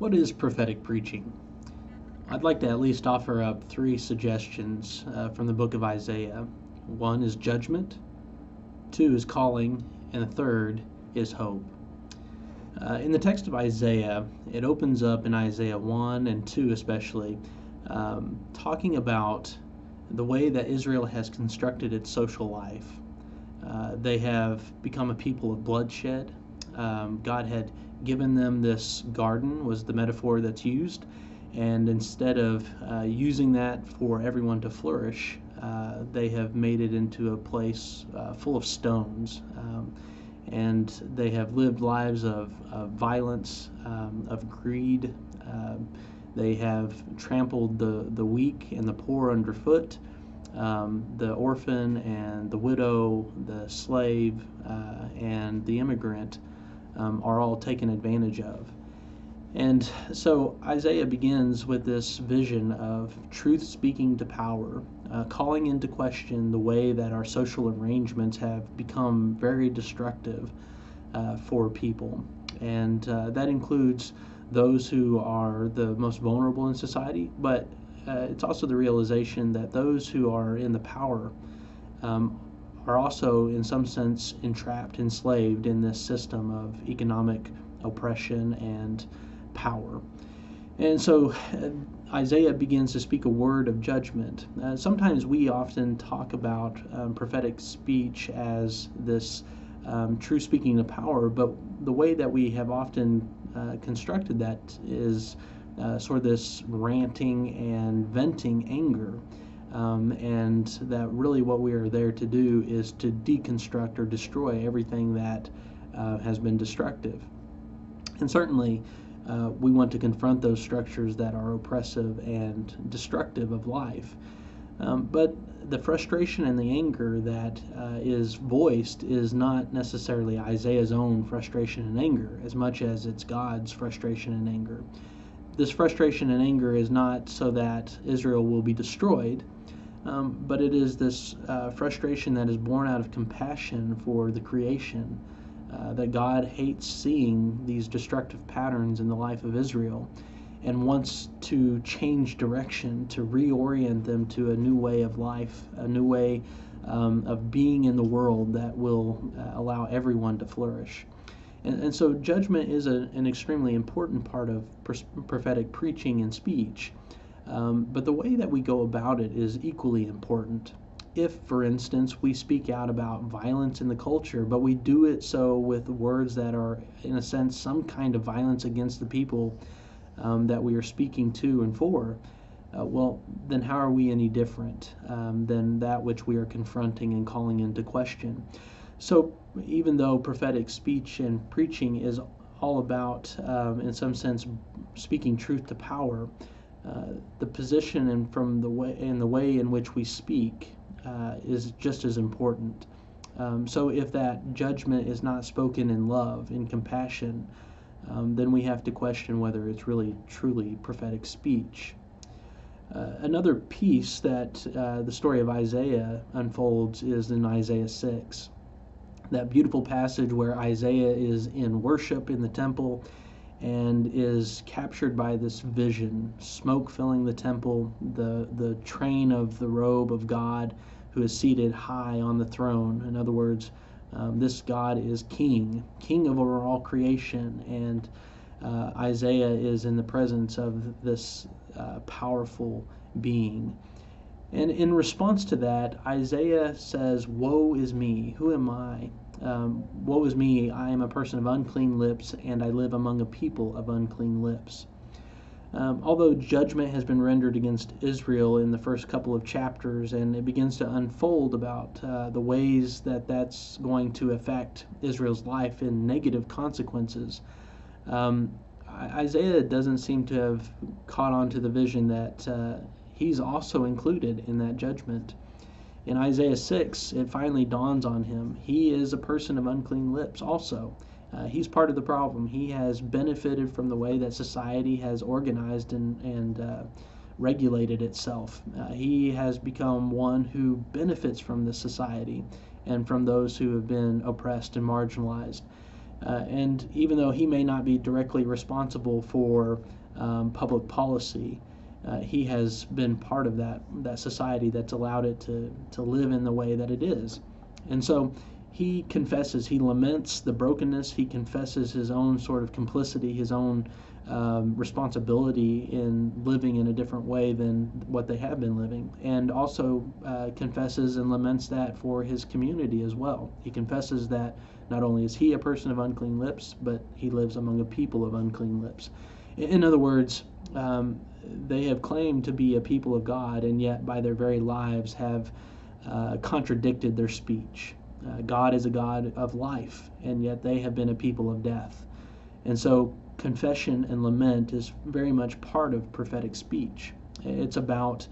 What is prophetic preaching? I'd like to at least offer up three suggestions from the book of Isaiah. One is judgment, two is calling, and the third is hope. In the text of Isaiah, it opens up in Isaiah 1 and 2 especially, talking about the way that Israel has constructed its social life. They have become a people of bloodshed. God had given them this garden, was the metaphor that's used, and instead of using that for everyone to flourish, they have made it into a place full of stones. And they have lived lives of violence, of greed. They have trampled the weak and the poor underfoot. The orphan and the widow, the slave, and the immigrant are all taken advantage of. And so Isaiah begins with this vision of truth speaking to power, calling into question the way that our social arrangements have become very destructive for people. And that includes those who are the most vulnerable in society, but it's also the realization that those who are in the power are also, in some sense, entrapped, enslaved in this system of economic oppression and power. And so Isaiah begins to speak a word of judgment. Sometimes we often talk about prophetic speech as this true speaking of power, but the way that we have often constructed that is sort of this ranting and venting anger. And that really what we are there to do is to deconstruct or destroy everything that has been destructive. And certainly, we want to confront those structures that are oppressive and destructive of life. But the frustration and the anger that is voiced is not necessarily Isaiah's own frustration and anger, as much as it's God's frustration and anger. This frustration and anger is not so that Israel will be destroyed, but it is this frustration that is born out of compassion for the creation. That God hates seeing these destructive patterns in the life of Israel and wants to change direction, to reorient them to a new way of life, a new way of being in the world that will allow everyone to flourish. And so judgment is an extremely important part of prophetic preaching and speech, but the way that we go about it is equally important. If, for instance, we speak out about violence in the culture, but we do it so with words that are, in a sense, some kind of violence against the people that we are speaking to and for, well, then how are we any different than that which we are confronting and calling into question? So even though prophetic speech and preaching is all about, in some sense, speaking truth to power, the position and from the way in which we speak is just as important. So if that judgment is not spoken in love, in compassion, then we have to question whether it's really truly prophetic speech. Another piece that the story of Isaiah unfolds is in Isaiah 6. That beautiful passage where Isaiah is in worship in the temple and is captured by this vision, smoke filling the temple, the train of the robe of God who is seated high on the throne. In other words, this God is king over all creation, and Isaiah is in the presence of this powerful being. And in response to that, Isaiah says, "Woe is me, who am I? Woe is me, I am a person of unclean lips, and I live among a people of unclean lips." Although judgment has been rendered against Israel in the first couple of chapters, and it begins to unfold about the ways that that's going to affect Israel's life in negative consequences, Isaiah doesn't seem to have caught on to the vision that he's also included in that judgment. In Isaiah 6, it finally dawns on him. He is a person of unclean lips also. He's part of the problem. He has benefited from the way that society has organized and regulated itself. He has become one who benefits from this society and from those who have been oppressed and marginalized. And even though he may not be directly responsible for public policy, he has been part of that society that's allowed it to live in the way that it is. And so he confesses, he laments the brokenness, he confesses his own sort of complicity, his own responsibility in living in a different way than what they have been living, and also confesses and laments that for his community as well. He confesses that not only is he a person of unclean lips, but he lives among a people of unclean lips. In other words, they have claimed to be a people of God, and yet by their very lives have contradicted their speech. God is a God of life, and yet they have been a people of death. And so confession and lament is very much part of prophetic speech. It's about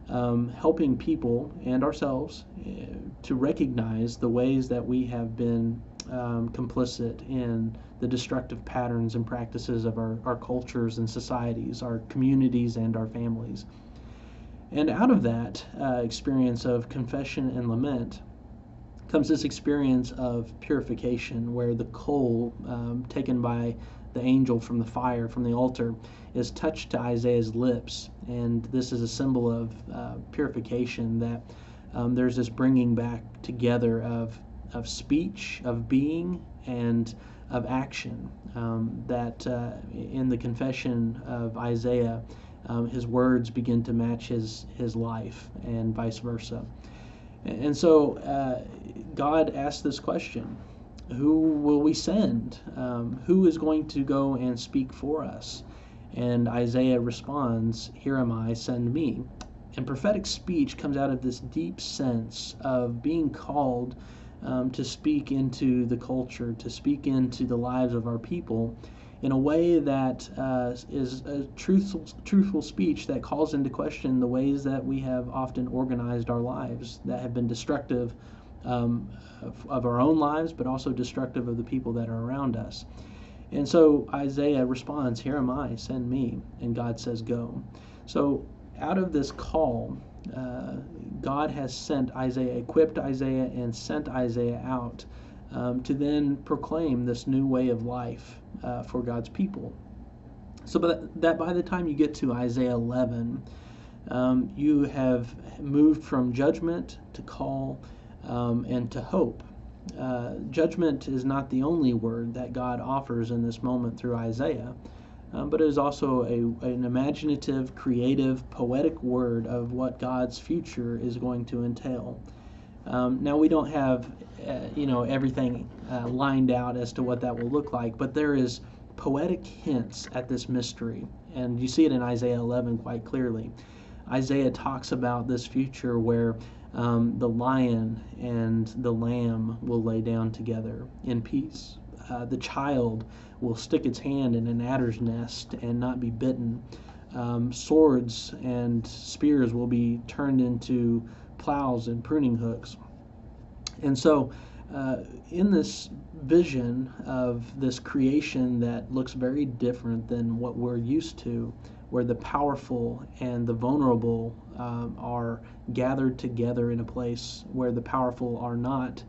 helping people and ourselves to recognize the ways that we have been complicit in the destructive patterns and practices of our cultures and societies, our communities and our families. And out of that experience of confession and lament comes this experience of purification, where the coal taken by the angel from the fire, from the altar, is touched to Isaiah's lips. And this is a symbol of purification, that there's this bringing back together of speech, of being, and of action. That in the confession of Isaiah, his words begin to match his life, and vice versa. And so God asked this question: who will we send? Who is going to go and speak for us? And Isaiah responds, "Here am I, send me." And prophetic speech comes out of this deep sense of being called to speak into the culture, to speak into the lives of our people in a way that is a truthful speech that calls into question the ways that we have often organized our lives, that have been destructive of our own lives, but also destructive of the people that are around us. And so Isaiah responds, "Here am I, send me." And God says, "Go." So out of this call, God has sent Isaiah, equipped Isaiah, and sent Isaiah out to then proclaim this new way of life for God's people. So that by the time you get to Isaiah 11, you have moved from judgment to call and to hope. Judgment is not the only word that God offers in this moment through Isaiah, but it is also an imaginative, creative, poetic word of what God's future is going to entail. Now we don't have, everything lined out as to what that will look like, but there is poetic hints at this mystery, and you see it in Isaiah 11 quite clearly. Isaiah talks about this future where the lion and the lamb will lay down together in peace. The child will stick its hand in an adder's nest and not be bitten. Swords and spears will be turned into plows and pruning hooks. And so in this vision of this creation that looks very different than what we're used to, where the powerful and the vulnerable are gathered together in a place where the powerful are not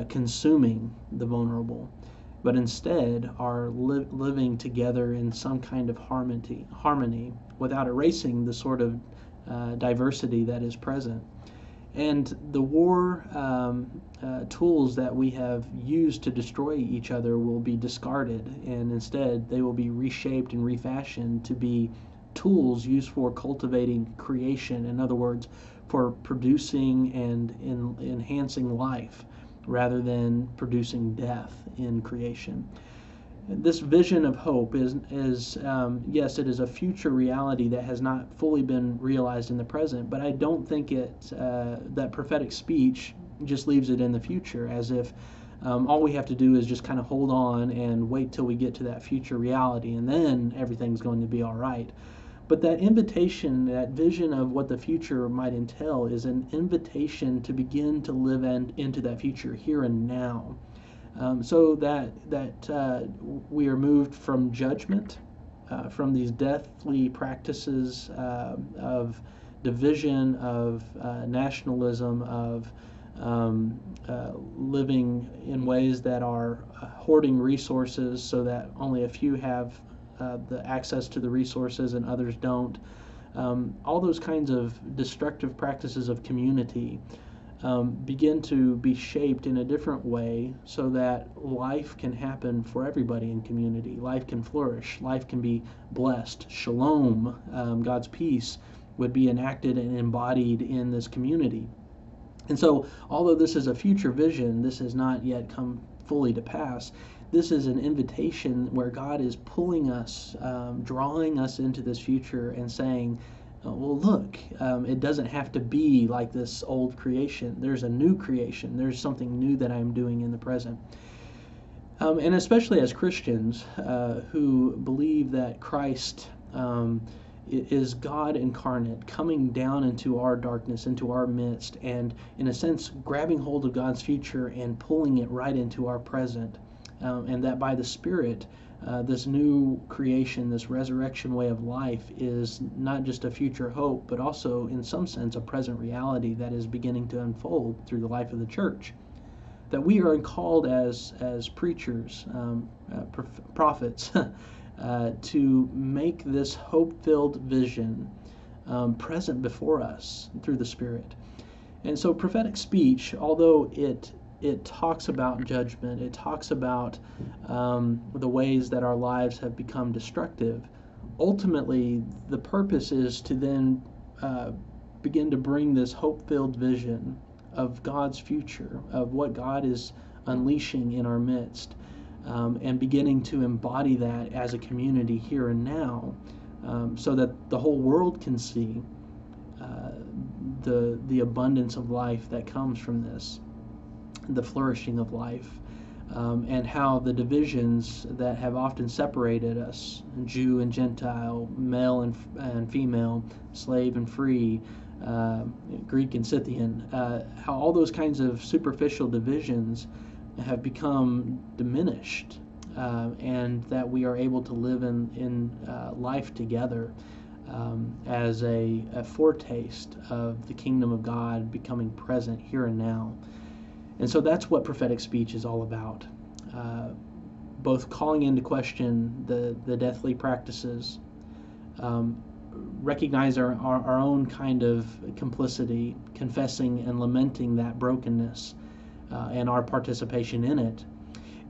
consuming the vulnerable, but instead are living together in some kind of harmony without erasing the sort of diversity that is present. And the war tools that we have used to destroy each other will be discarded, and instead they will be reshaped and refashioned to be tools used for cultivating creation. In other words, for producing and enhancing life rather than producing death in creation. This vision of hope is yes, it is a future reality that has not fully been realized in the present, but I don't think that prophetic speech just leaves it in the future, as if all we have to do is just kind of hold on and wait till we get to that future reality, and then everything's going to be all right. But that invitation, that vision of what the future might entail, is an invitation to begin to live into that future here and now. So that we are moved from judgment, from these deathly practices of division, of nationalism, of living in ways that are hoarding resources so that only a few have the access to the resources and others don't. All those kinds of destructive practices of community begin to be shaped in a different way so that life can happen for everybody in community. Life can flourish. Life can be blessed. Shalom, God's peace, would be enacted and embodied in this community. And so, although this is a future vision, this has not yet come fully to pass. This is an invitation where God is pulling us, drawing us into this future and saying, well, look, it doesn't have to be like this old creation. There's a new creation. There's something new that I'm doing in the present. And especially as Christians who believe that Christ is God incarnate, coming down into our darkness, into our midst, and in a sense, grabbing hold of God's future and pulling it right into our present. And that by the Spirit, this new creation, this resurrection way of life is not just a future hope, but also, in some sense, a present reality that is beginning to unfold through the life of the church. That we are called as preachers, prophets, to make this hope-filled vision present before us through the Spirit. And so prophetic speech, although it talks about judgment, it talks about the ways that our lives have become destructive, ultimately the purpose is to then begin to bring this hope-filled vision of God's future, of what God is unleashing in our midst, and beginning to embody that as a community here and now, so that the whole world can see the abundance of life that comes from this, the flourishing of life, and how the divisions that have often separated us, Jew and Gentile, male and female, slave and free, Greek and Scythian, how all those kinds of superficial divisions have become diminished, and that we are able to live in life together as a foretaste of the kingdom of God becoming present here and now. And so that's what prophetic speech is all about, both calling into question the deathly practices, recognize our own kind of complicity, confessing and lamenting that brokenness and our participation in it,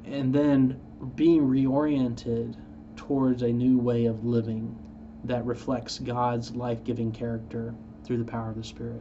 and then being reoriented towards a new way of living that reflects God's life-giving character through the power of the Spirit.